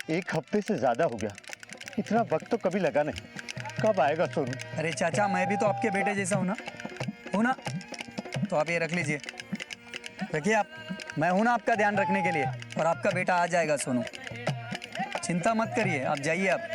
एक हफ्ते से ज्यादा हो गया, इतना वक्त तो कभी लगा नहीं। कब आएगा सोनू? अरे चाचा, मैं भी तो आपके बेटे जैसा हूँ ना, तो आप ये रख लीजिए, रखिए आप। मैं हूं ना आपका ध्यान रखने के लिए, और आपका बेटा आ जाएगा सोनू, चिंता मत करिए, आप जाइए आप।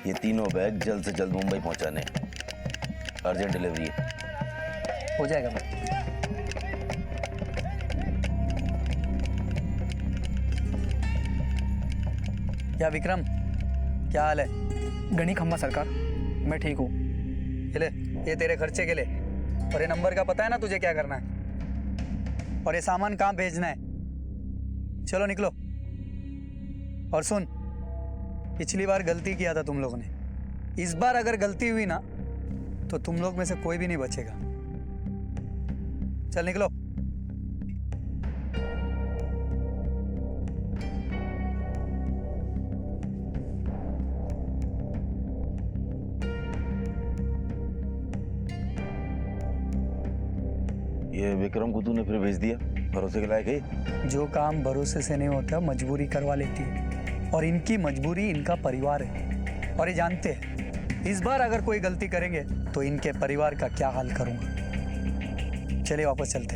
ये तीनों बैग जल्द से जल्द मुंबई पहुंचाने, अर्जेंट डिलीवरी है। हो जाएगा भाई। क्या विक्रम, क्या हाल है? गणी खम्बा सरकार, मैं ठीक हूँ। ये ले, ये तेरे खर्चे के लिए, और ये नंबर का पता है ना तुझे क्या करना है, और ये सामान कहाँ भेजना है। चलो निकलो। और सुन, पिछली बार गलती किया था तुम लोगों ने, इस बार अगर गलती हुई ना तो तुम लोग में से कोई भी नहीं बचेगा। चल निकलो। ये विक्रम को तूने फिर भेज दिया, भरोसे के लायक है? जो काम भरोसे से नहीं होता मजबूरी करवा लेती है, और इनकी मजबूरी इनका परिवार है, और ये जानते हैं इस बार अगर कोई गलती करेंगे तो इनके परिवार का क्या हाल करूंगा। चलिए वापस चलते,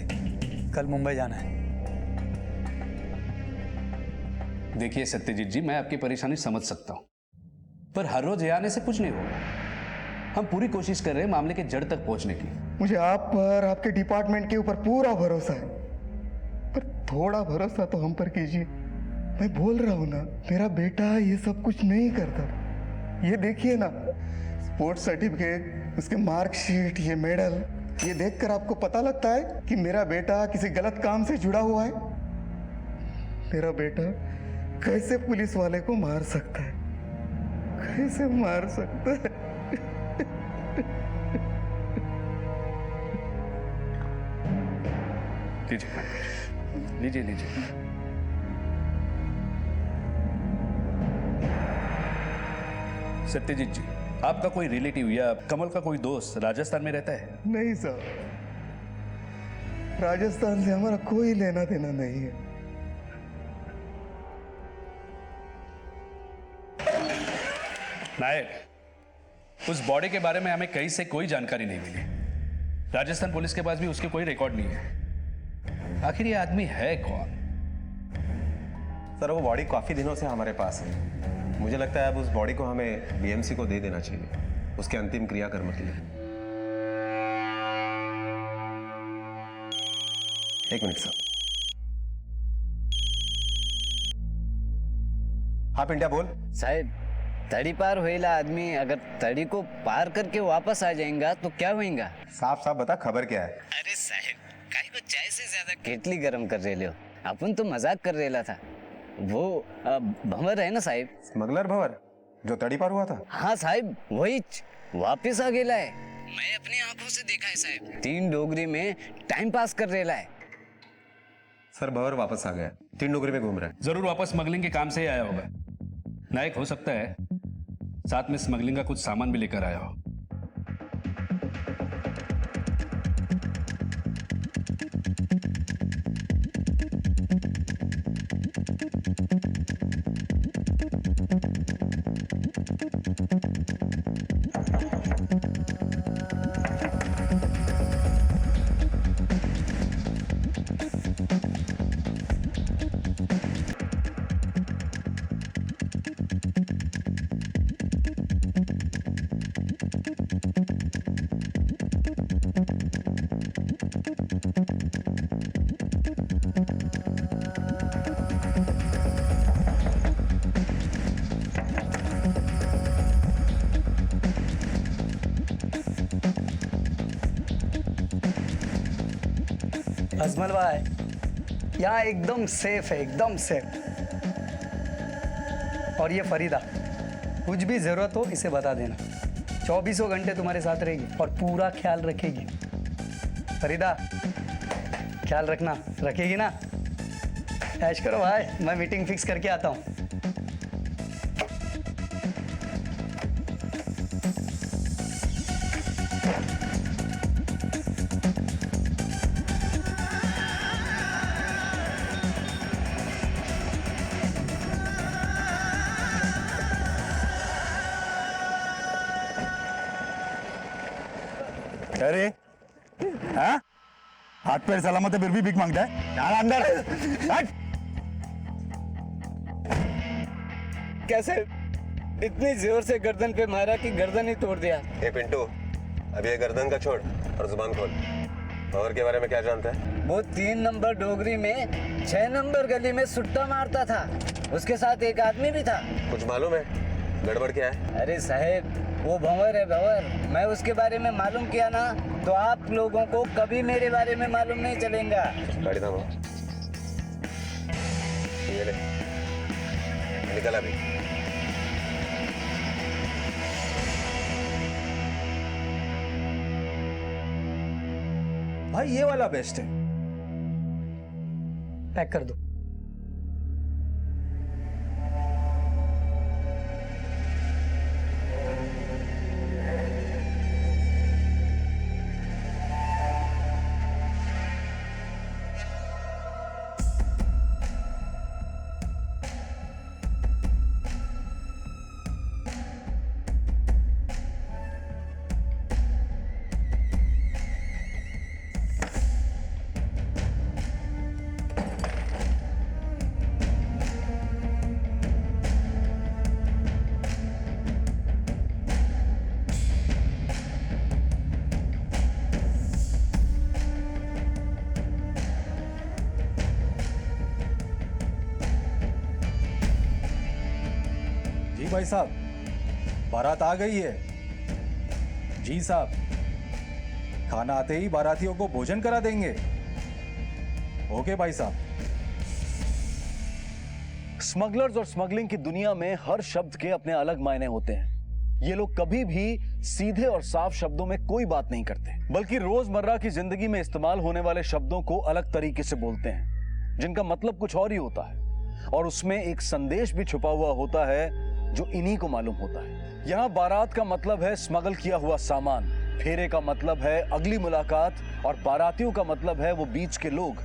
कल मुंबई जाना है। देखिए सत्यजीत जी, मैं आपकी परेशानी समझ सकता हूं, पर हर रोज ये आने से कुछ नहीं होगा। हम पूरी कोशिश कर रहे हैं मामले के जड़ तक पहुंचने की। मुझे आप पर, आपके डिपार्टमेंट के ऊपर पूरा भरोसा है, पर थोड़ा भरोसा तो हम पर कीजिए। मैं बोल रहा हूं ना, मेरा बेटा ये सब कुछ नहीं करता। ये देखिए ना, स्पोर्ट्स सर्टिफिकेट, उसके मार्कशीट, ये मेडल, ये देखकर आपको पता लगता है कि मेरा बेटा किसी गलत काम से जुड़ा हुआ है। मेरा बेटा कैसे पुलिस वाले को मार सकता है, कैसे मार सकता है। लीजिए लीजिए। सत्यजीत जी, आपका कोई रिलेटिव या कमल का कोई दोस्त राजस्थान में रहता है? नहीं सर, राजस्थान से हमारा कोई लेना देना नहीं है। नायक, उस बॉडी के बारे में हमें कहीं से कोई जानकारी नहीं मिली। राजस्थान पुलिस के पास भी उसके कोई रिकॉर्ड नहीं है। आखिर ये आदमी है कौन? सर, वो बॉडी काफी दिनों से हमारे पास है। मुझे लगता है अब उस बॉडी को हमें बीएमसी को दे देना चाहिए, उसके अंतिम क्रियाकर्म के लिए। एक मिनट सर। हाँ पिंट्या बोल। साहब, तड़ी पार होएला आदमी अगर तड़ी को पार करके वापस आ जाएगा तो क्या होएगा? साफ साफ बता, खबर क्या है? अरे साहब, काहे को चाय से ज्यादा केटली गरम कर रहे हो? अपन तो मजाक कर रेला था। वो भंवर है ना साहब? स्मगलर भंवर जो तड़ी पार हुआ था? हाँ साहब, वही वापिस आ गेला है। मैं अपनी आंखों से देखा है साहब। 3 डोगरी में टाइम पास कर रेला है। सर, भंवर वापस आ गया, 3 डोगरी में घूम रहा है। जरूर वापस स्मगलिंग के काम से ही आया होगा। नायक, हो सकता है साथ में स्मगलिंग का कुछ सामान भी लेकर आया हो। अजमल भाई, यहाँ एकदम सेफ है, एकदम सेफ। और ये फरीदा, कुछ भी जरूरत हो इसे बता देना, 24 घंटे तुम्हारे साथ रहेगी और पूरा ख्याल रखेगी। फरीदा, ख्याल रखना, रखेगी ना? ऐश करो भाई, मैं मीटिंग फिक्स करके आता हूँ। अरे हाँ, हाथ पैर सलामत है फिर भी भीख मांगता है? यार अंदर हट। कैसे इतनी जोर से गर्दन पे मारा कि गर्दन ही तोड़ दिया। ए पिंटू, अब ये गर्दन का छोड़ और जुबान खोल। भंवर के बारे में क्या जानता है? वो 3 नंबर डोगरी में 6 नंबर गली में सुट्टा मारता था। उसके साथ एक आदमी भी था। कुछ मालूम है? गड़बड़ क्या है? अरे साहेब, वो भंवर है भंवर। मैं उसके बारे में मालूम किया ना तो आप लोगों को कभी मेरे बारे में मालूम नहीं चलेगा। गाड़ी थामो। ये ले, निकल अभी। भाई ये वाला बेस्ट है। पैक कर दो। जी भाई साहब, बारात आ गई है। जी साहब, खाना आते ही बारातियों को भोजन करा देंगे। ओके भाई साहब। स्मगलर्स और स्मगलिंग की दुनिया में हर शब्द के अपने अलग मायने होते हैं। ये लोग कभी भी सीधे और साफ शब्दों में कोई बात नहीं करते, बल्कि रोजमर्रा की जिंदगी में इस्तेमाल होने वाले शब्दों को अलग तरीके से बोलते हैं, जिनका मतलब कुछ और ही होता है और उसमें एक संदेश भी छुपा हुआ होता है जो इन्हीं को मालूम होता है। यहाँ बारात का मतलब है स्मगल किया हुआ सामान, फेरे का मतलब है अगली मुलाकात और बारातियों का मतलब है वो बीच के लोग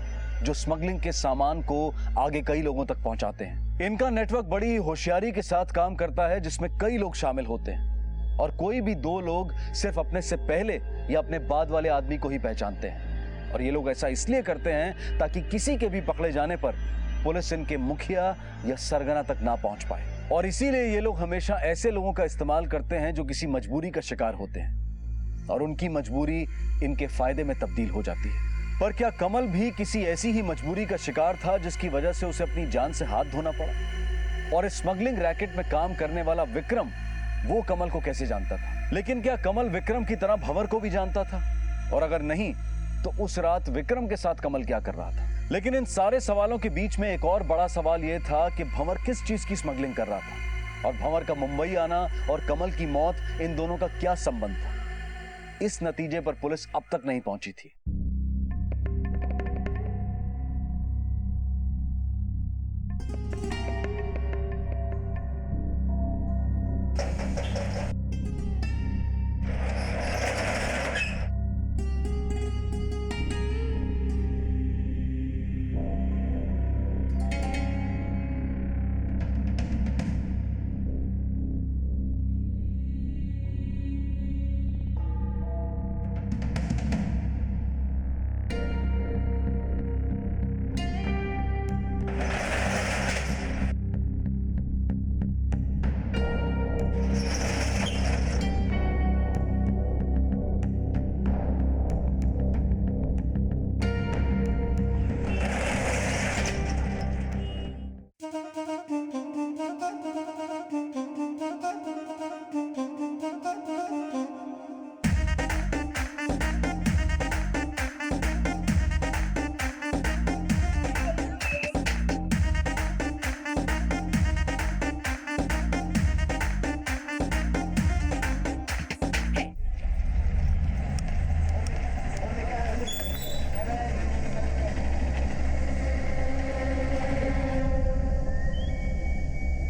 जो स्मगलिंग के सामान को आगे कई लोगों तक पहुंचाते हैं। इनका नेटवर्क बड़ी होशियारी के साथ काम करता है, जिसमें कई लोग शामिल होते हैं और कोई भी 2 लोग सिर्फ अपने से पहले या अपने बाद वाले आदमी को ही पहचानते हैं। और ये लोग ऐसा इसलिए करते हैं ताकि किसी के भी पकड़े जाने पर पुलिस इनके मुखिया या सरगना तक ना पहुंच पाए। और इसीलिए ये लोग हमेशा ऐसे लोगों का इस्तेमाल करते हैं जो किसी मजबूरी का शिकार होते हैं और उनकी मजबूरी इनके फायदे में तब्दील हो जाती है। पर क्या कमल भी किसी ऐसी ही मजबूरी का शिकार था जिसकी वजह से उसे अपनी जान से हाथ धोना पड़ा? और इस स्मगलिंग रैकेट में काम करने वाला विक्रम वो कमल को कैसे जानता था? लेकिन क्या कमल विक्रम की तरह भंवर को भी जानता था? और अगर नहीं तो उस रात विक्रम के साथ कमल क्या कर रहा था? लेकिन इन सारे सवालों के बीच में एक और बड़ा सवाल यह था कि भंवर किस चीज की स्मगलिंग कर रहा था और भंवर का मुंबई आना और कमल की मौत, इन दोनों का क्या संबंध था? इस नतीजे पर पुलिस अब तक नहीं पहुंची थी।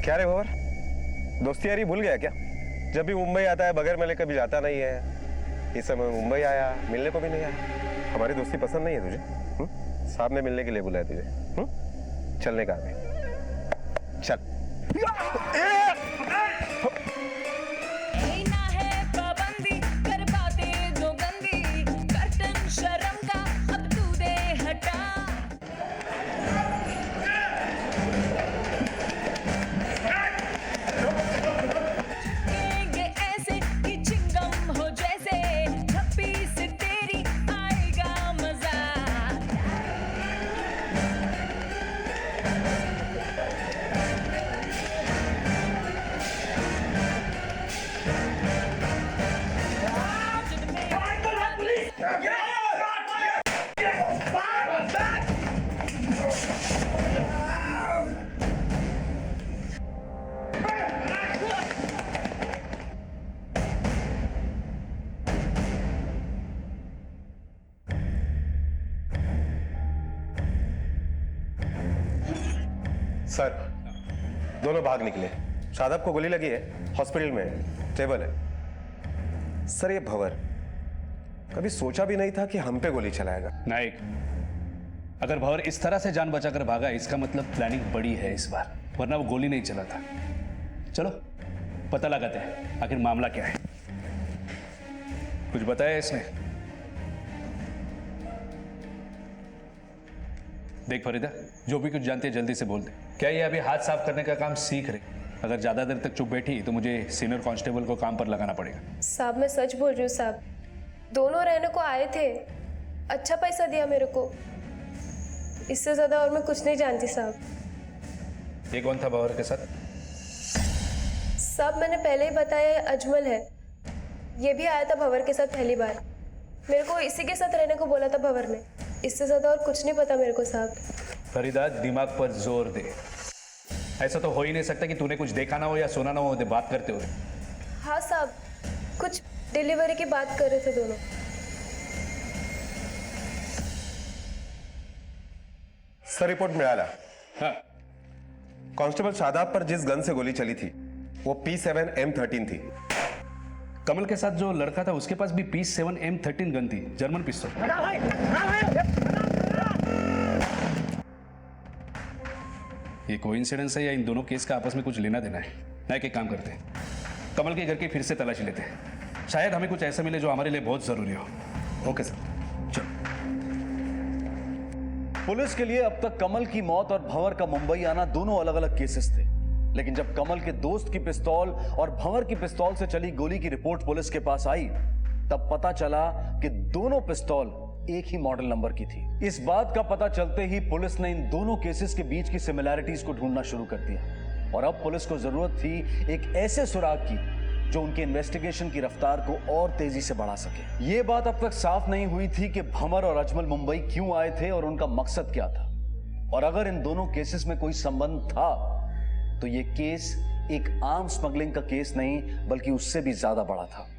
क्या रे भवर, दोस्ती यारी भूल गया क्या? जब भी मुंबई आता है बगैर मिले कभी जाता नहीं है। इस समय मुंबई आया, मिलने को भी नहीं आया। हमारी दोस्ती पसंद नहीं है तुझे? साहब ने मिलने के लिए बुलाया तुझे। चलने का अभी चल। सर, दोनों भाग निकले। शादाब को गोली लगी है, हॉस्पिटल में है, स्टेबल है। सर ये भंवर कभी सोचा भी नहीं था कि हम पे गोली चलाएगा। नाइक, अगर भंवर इस तरह से जान बचाकर भागा इसका मतलब प्लानिंग बड़ी है इस बार, वरना वो गोली नहीं चला था। चलो पता लगाते हैं आखिर मामला क्या है। कुछ बताया इसने? देख फरीदा, जो भी कुछ जानती है जल्दी से बोल दे। क्या ये अभी हाथ साफ करने का काम सीख रही? अगर ज्यादा देर तक चुप बैठी तो मुझे सीनियर कांस्टेबल को काम पर लगाना पड़ेगा। साहब मैं सच बोल रही हूँ साहब, दोनों रहने को आए थे, अच्छा पैसा दिया मेरे को, इससे ज्यादा और मैं कुछ नहीं जानती साहब। ये कौन था भंवर के साथ? साहब मैंने पहले ही बताया है, अजमल है। ये भी आया था भंवर के साथ पहली बार, मेरे को इसी के साथ रहने को बोला था भंवर ने, इससे ज्यादा और कुछ नहीं पता मेरे को साहब। फरीदा दिमाग पर जोर दे, ऐसा तो हो ही नहीं सकता कि तूने कुछ देखा ना हो या सुना ना हो बात करते हुए। हाँ साहब, कुछ डिलीवरी की बात कर रहे थे दोनों। सर रिपोर्ट मिळाला। हाँ, कांस्टेबल शादाब पर जिस गन से गोली चली थी वो P7 M13 थी। कमल के साथ जो लड़का था उसके पास भी P7 M13 गन थी, जर्मन पिस्तौल। ये कोइंसिडेंस है या इन दोनों केस का आपस में कुछ लेना देना है? ना एक काम करते हैं, कमल के घर की फिर से तलाशी लेते हैं, शायद हमें कुछ ऐसा मिले जो हमारे लिए बहुत जरूरी हो। Okay sir. पुलिस के लिए अब तक कमल की मौत और भंवर का मुंबई आना दोनों अलग अलग केसेस थे, लेकिन जब कमल के दोस्त की पिस्तौल और भंवर की पिस्तौल से चली गोली की रिपोर्ट पुलिस के पास आई, तब पता चला कि दोनों पिस्तौल एक ही मॉडल नंबर की थी। इस बात का पता चलते ही पुलिस ने इन दोनों केसेस के बीच की सिमिलैरिटीज को ढूंढना शुरू कर दिया, और अब पुलिस को जरूरत थी एक ऐसे सुराग की जो उनके इन्वेस्टिगेशन की रफ्तार को और तेजी से बढ़ा सके। यह बात अब तक साफ नहीं हुई थी कि भंवर और अजमल मुंबई क्यों आए थे और उनका मकसद क्या था, और अगर इन दोनों केसेस में कोई संबंध था तो यह केस एक आम स्मगलिंग का केस नहीं बल्कि उससे भी ज्यादा बड़ा था।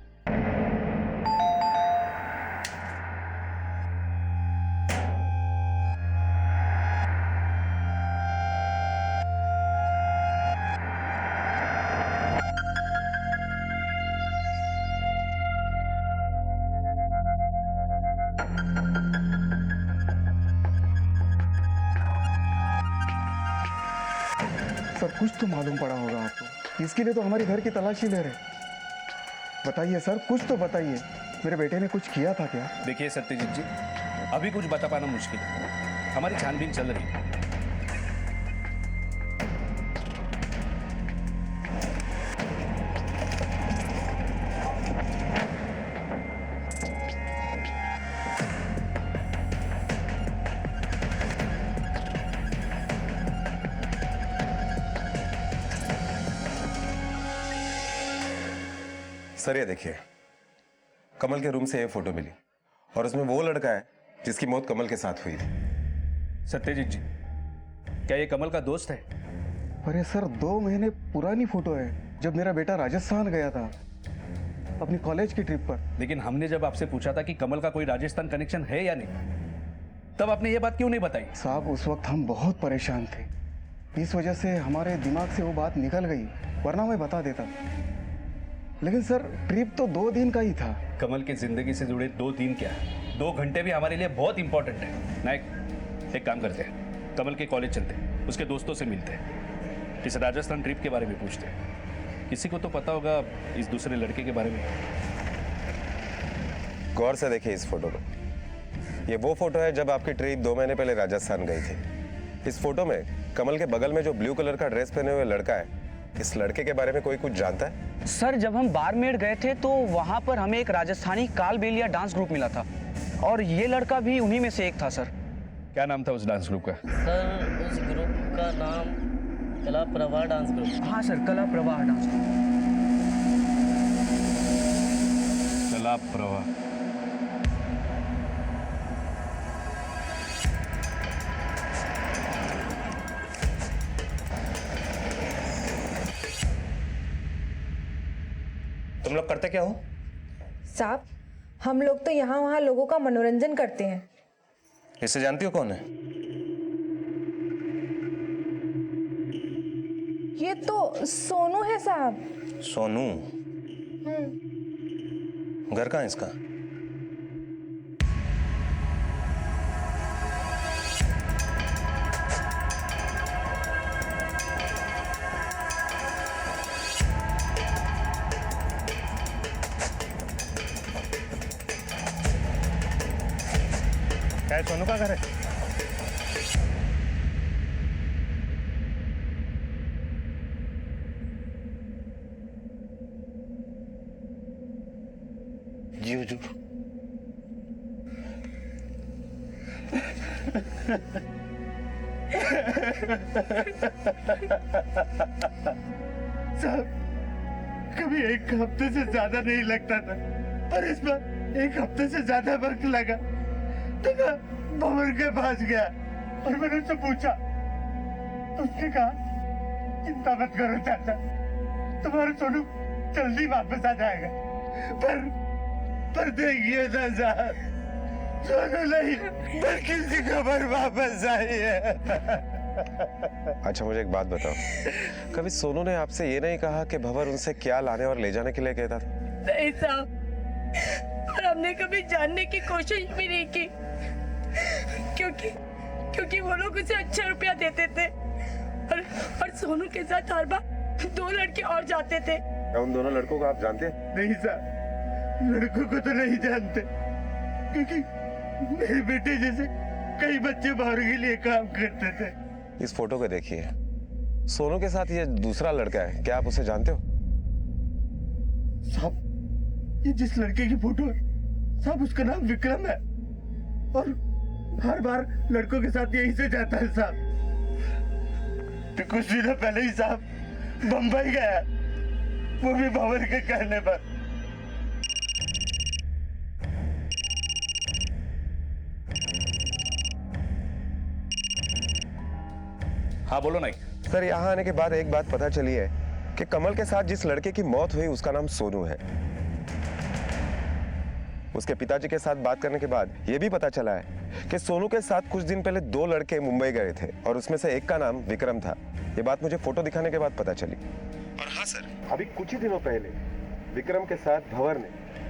सर कुछ तो मालूम पड़ा होगा आपको, इसके लिए तो हमारे घर की तलाशी ले रहे। बताइए सर, कुछ तो बताइए, मेरे बेटे ने कुछ किया था क्या? देखिए सत्यजीत जी, अभी कुछ बता पाना मुश्किल है, हमारी छानबीन चल रही है। सर ये देखिए, कमल के रूम से ये फोटो मिली और उसमें वो लड़का है जिसकी मौत कमल के साथ हुई थी। सत्यजीत जी, क्या ये कमल का दोस्त है? अरे सर 2 महीने पुरानी फोटो है, जब मेरा बेटा राजस्थान गया था अपनी कॉलेज की ट्रिप पर। लेकिन हमने जब आपसे पूछा था कि कमल का कोई राजस्थान कनेक्शन है या नहीं, तब आपने ये बात क्यों नहीं बताई? साहब उस वक्त हम बहुत परेशान थे, इस वजह से हमारे दिमाग से वो बात निकल गई, वरना मैं बता देता। लेकिन सर ट्रिप तो 2 दिन का ही था। कमल की जिंदगी से जुड़े 2 दिन क्या, 2 घंटे भी हमारे लिए बहुत इंपॉर्टेंट है। नायक, एक काम करते हैं, कमल के कॉलेज चलते हैं, उसके दोस्तों से मिलते हैं, इस राजस्थान ट्रिप के बारे में पूछते हैं। किसी को तो पता होगा इस दूसरे लड़के के बारे में। गौर से देखिए इस फोटो को। ये वो फोटो है जब आपकी ट्रिप 2 महीने पहले राजस्थान गई थी। इस फोटो में कमल के बगल में जो ब्लू कलर का ड्रेस पहने हुए लड़का है, इस लड़के के बारे में कोई कुछ जानता है? सर जब हम बारमेर गए थे तो वहाँ पर हमें एक राजस्थानी कालबेलिया डांस ग्रुप मिला था और ये लड़का भी उन्हीं में से एक था। सर क्या नाम था उस डांस ग्रुप का? सर उस ग्रुप का नाम कला प्रवाह डांस ग्रुप। हाँ सर, कला प्रवाह डांस ग्रुप। कला प्रवाह। तुम लोग करते क्या हो? साहब हम लोग तो यहाँ वहाँ लोगों का मनोरंजन करते हैं। इसे जानती हो कौन है? ये तो सोनू है साहब। सोनू? घर कहाँ है इसका? क्या सोनू का घर है? जी हुजूर। साहब कभी 1 हफ्ते से ज्यादा नहीं लगता था, पर इस बार 1 हफ्ते से ज्यादा वक्त लगा। तो मैं भंवर के पास गया और मैंने उससे पूछा, तो उसने कहा चिंता मत करो चाचा, तुम्हारा सोनू जल्दी वापस आ जाएगा। पर देखिए ना साहब, सोनू नहीं बल्कि उसकी खबर वापस आई है। अच्छा मुझे एक बात बताओ, कभी सोनू ने आपसे ये नहीं कहा कि भंवर उनसे क्या लाने और ले जाने के लिए कहता था? नहीं साहब, और हमने कभी जानने की कोशिश भी नहीं की, क्योंकि वो लोग उसे अच्छा रुपया देते थे और सोनू के साथ हर बार 2 लड़के और जाते थे। क्या उन दोनों लड़कों को आप जानते हैं? नहीं साहब, लड़कों को तो नहीं जानते, क्योंकि मेरे बेटे जैसे कई बच्चे बाहर के लिए काम करते थे। इस फोटो को देखिए, सोनू के साथ ये दूसरा लड़का है, क्या आप उसे जानते हो? साहब ये जिस लड़के की फोटो है साहब, उसका नाम विक्रम है और हर बार लड़कों के साथ यहीं से जाता है साहब। तो कुछ दिनों पहले ही साहब बम्बई गया, वो भी भंवर के कहने पर। हाँ बोलो नाइक। सर यहाँ आने के बाद एक बात पता चली है कि कमल के साथ जिस लड़के की मौत हुई उसका नाम सोनू है। उसके पिताजी के साथ बात करने के बाद यह भी पता चला है कि सोनू के साथ कुछ दिन पहले 2 लड़के मुंबई गए थे और उसमें से एक का नाम विक्रम था। ये बात मुझे फोटो दिखाने के बाद पता चली। और हाँ सर, अभी कुछ ही दिनों पहले विक्रम के साथ भंवर ने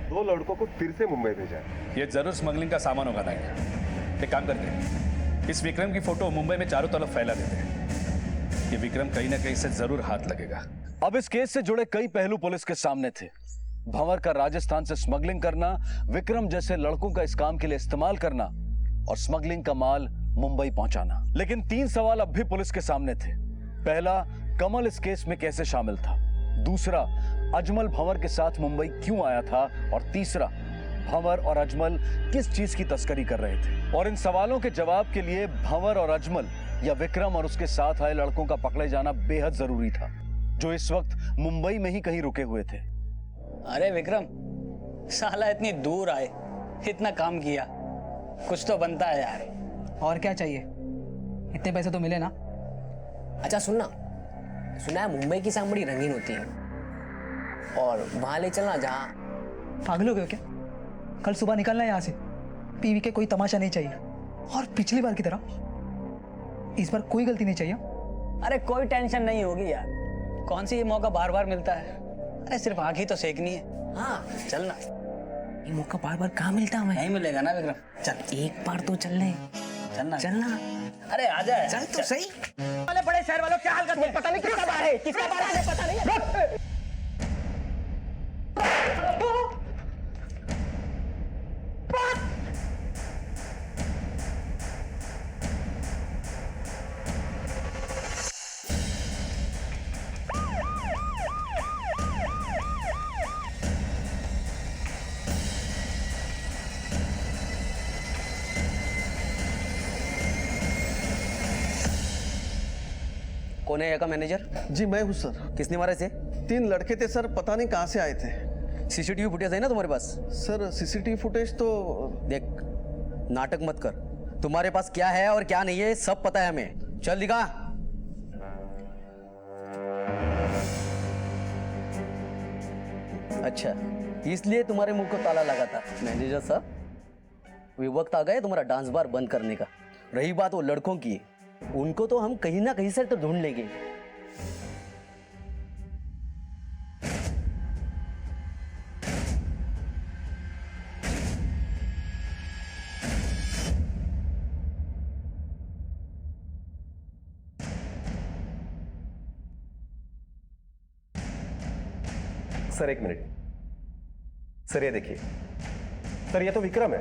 2 लड़कों को फिर से मुंबई भेजा। ये जरूर स्मगलिंग का सामान होगा नायक। एक काम करते हैं, इस विक्रम की फोटो मुंबई में चारों तरफ फैला देते हैं। ये विक्रम कहीं ना कहीं से जरूर हाथ लगेगा। अब इस केस से जुड़े कई पहलू पुलिस के सामने थे। भंवर का राजस्थान से स्मगलिंग करना, विक्रम जैसे लड़कों का इस काम के लिए इस्तेमाल करना और स्मगलिंग का माल मुंबई पहुंचाना। लेकिन 3 सवाल अब भी पुलिस के सामने थे। पहला, कमल इस केस में कैसे शामिल था? दूसरा, अजमल भंवर के साथ मुंबई क्यों आया था? और तीसरा, भंवर और अजमल किस चीज की तस्करी कर रहे थे? और इन सवालों के जवाब के लिए भंवर और अजमल या विक्रम और उसके साथ आए लड़कों का पकड़े जाना बेहद जरूरी था, जो इस वक्त मुंबई में ही कहीं रुके हुए थे। अरे विक्रम, साला इतनी दूर आए, इतना काम किया, कुछ तो बनता है यार। और क्या चाहिए, इतने पैसे तो मिले ना। अच्छा सुनना, सुना है मुंबई की सांभ बड़ी रंगीन होती है और वहां ले चलना जहाँ। पागल हो गए हो क्या? कल सुबह निकलना है यहाँ से, पीवी के कोई तमाशा नहीं चाहिए। और पिछली बार की तरह इस बार कोई गलती नहीं चाहिए। अरे कोई टेंशन नहीं होगी यार, कौन सी ये मौका बार बार मिलता है। अरे सिर्फ आँख ही तो सेकनी है। हाँ चल ना। ये मौका बार बार कहाँ मिलता हमें? नहीं मिलेगा ना विक्रम, चल एक बार तो चल ले। चलना चलना। अरे आजा चल तो सही। वाले बड़े शहर वालों क्या हाल करते हैं? पता नहीं किसका बार है, किसका बार है पता नहीं है। कौन है यहाँ का मैनेजर? जी मैं हूँ सर। किसने मारा इसे? 3 लड़के थे सर, पता नहीं कहाँ से आए थे। सीसीटीवी फुटेज है ना तुम्हारे पास? सर सीसीटीवी फुटेज तो देख, नाटक मत कर। तुम्हारे पास क्या है और क्या नहीं है सब पता है हमें। चल दिखा। अच्छा, इसलिए तुम्हारे मुंह को ताला लगा था। मैनेजर साहब, ये वक्त आ गया तुम्हारा डांस बार बंद करने का। रही बात वो लड़कों की, उनको तो हम कहीं ना कहीं से तो ढूंढ लेंगे। Sir 1 minute. सर ये देखिए, सर ये तो विक्रम है।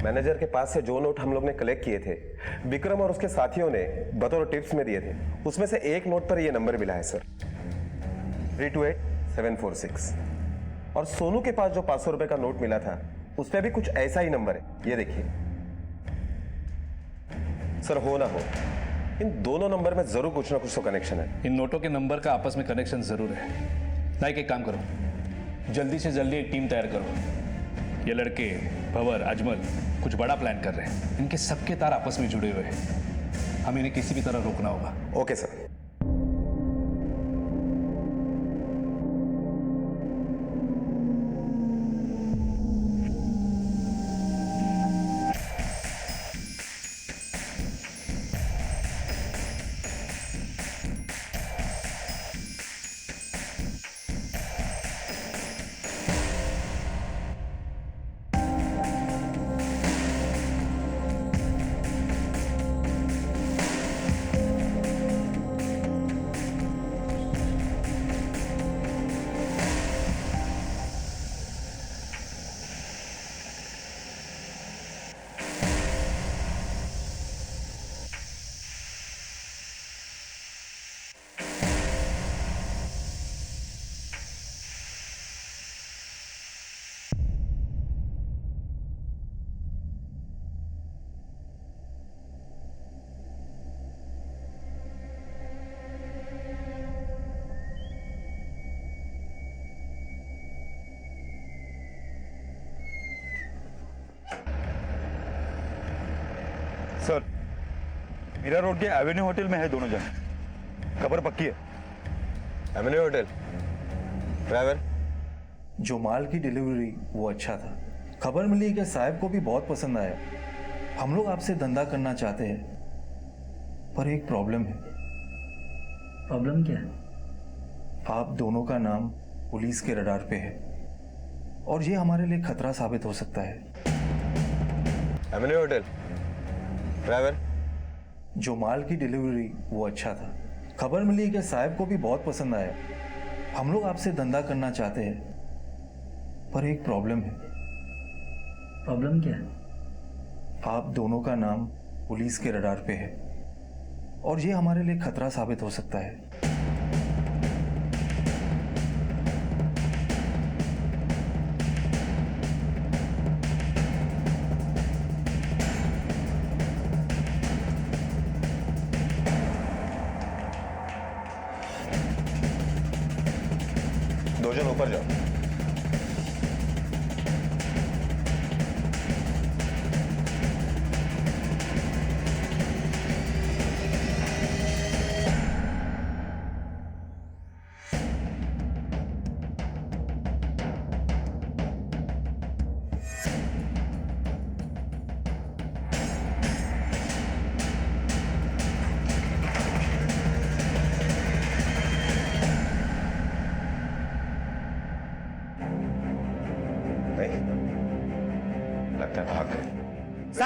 मैनेजर के पास से जो नोट हम लोग ने कलेक्ट किए थे, विक्रम और उसके साथियों ने बतौर टिप्स में दिए थे। उसमें से एक नोट पर ये नंबर मिला है सर, 328746। और सोनू के पास जो 500 रुपए का नोट मिला था, उस पर भी कुछ ऐसा ही नंबर है। ये देखिए सर, हो ना हो, इन दोनों नंबर में जरूर कुछ ना कुछ तो कनेक्शन है। इन नोटों के नंबर का आपस में कनेक्शन जरूर है। नाइक, एक काम करो, जल्दी से जल्दी एक टीम तैयार करो। ये लड़के भंवर, अजमल कुछ बड़ा प्लान कर रहे हैं। इनके सबके तार आपस में जुड़े हुए हैं, हमें इन्हें किसी भी तरह रोकना होगा। Okay sir. Sir, Mira road के एवेन्यू होटल में है दोनों जन। खबर पक्की है? Avenue hotel. ड्राइवर? जो माल की डिलीवरी वो अच्छा था। खबर मिली कि साहब को भी बहुत पसंद आया। हम लोग आपसे धंधा करना चाहते हैं, पर एक प्रॉब्लम है। प्रॉब्लम क्या है? आप दोनों का नाम पुलिस के रडार पे है और ये हमारे लिए खतरा साबित हो सकता है। Avenue hotel. ड्राइवर? जो माल की डिलीवरी वो अच्छा था। खबर मिली कि साहब को भी बहुत पसंद आया। हम लोग आपसे धंधा करना चाहते हैं, पर एक प्रॉब्लम है। प्रॉब्लम क्या है? आप दोनों का नाम पुलिस के रडार पे है और ये हमारे लिए खतरा साबित हो सकता है। दो जन ऊपर जाओ।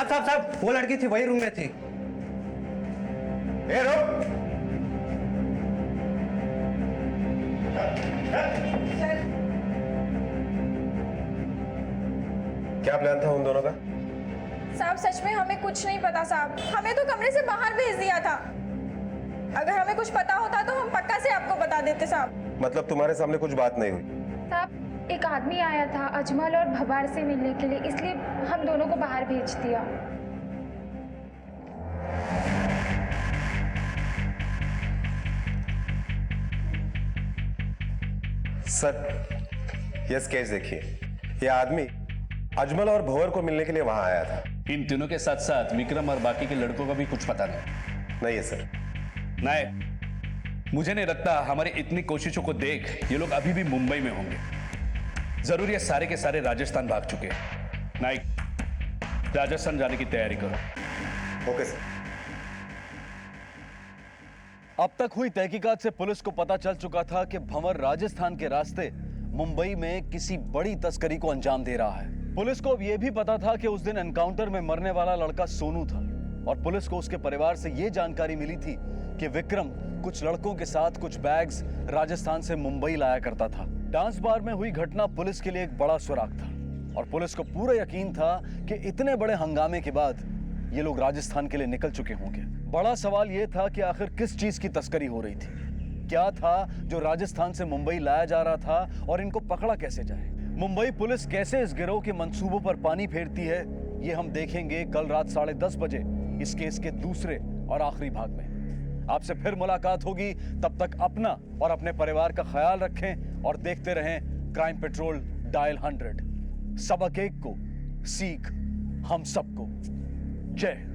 साहब साहब साहब, वो लड़की थी, वही रूम में थी। ए रुक। क्या प्लान था उन दोनों का? साहब सच में हमें कुछ नहीं पता साहब, हमें तो कमरे से बाहर भेज दिया था। अगर हमें कुछ पता होता तो हम पक्का से आपको बता देते साहब। मतलब तुम्हारे सामने कुछ बात नहीं हुई? साहब एक आदमी आया था अजमल और भबार से मिलने के लिए, इसलिए हम दोनों को बाहर भेज दिया। सर ये स्केच देखिए, ये आदमी अजमल और भंवर को मिलने के लिए वहां आया था। इन तीनों के साथ साथ विक्रम और बाकी के लड़कों का भी कुछ पता नहीं है सर। नहीं, मुझे नहीं लगता हमारी इतनी कोशिशों को देख ये लोग अभी भी मुंबई में होंगे। जरूर ये सारे के सारे राजस्थान भाग चुके हैं। नाइक, राजस्थान जाने की तैयारी करो। Okay sir. अब तक हुई तहकीकात से पुलिस को पता चल चुका था कि भंवर राजस्थान के रास्ते मुंबई में किसी बड़ी तस्करी को अंजाम दे रहा है। पुलिस को अब यह भी पता था कि उस दिन एनकाउंटर में मरने वाला लड़का सोनू था, और पुलिस को उसके परिवार से यह जानकारी मिली थी कि विक्रम कुछ लड़कों के साथ कुछ बैग्स राजस्थान से मुंबई लाया करता था। डांस बार में हुई घटना पुलिस के लिए एक बड़ा सुराग था, और पुलिस को पूरा यकीन था कि इतने बड़े हंगामे के बाद ये लोग राजस्थान के लिए निकल चुके होंगे। बड़ा सवाल यह था कि आखिर किस चीज की तस्करी हो रही थी, क्या था जो राजस्थान से मुंबई लाया जा रहा था, और इनको पकड़ा कैसे जाए। मुंबई पुलिस कैसे इस गिरोह के मंसूबों पर पानी फेरती है, ये हम देखेंगे कल रात 10:30 बजे इस केस के दूसरे और आखिरी भाग में। आपसे फिर मुलाकात होगी, तब तक अपना और अपने परिवार का ख्याल रखें और देखते रहें क्राइम पेट्रोल डायल 100। सबक एक को, सीख हम सबको। जय हिंद।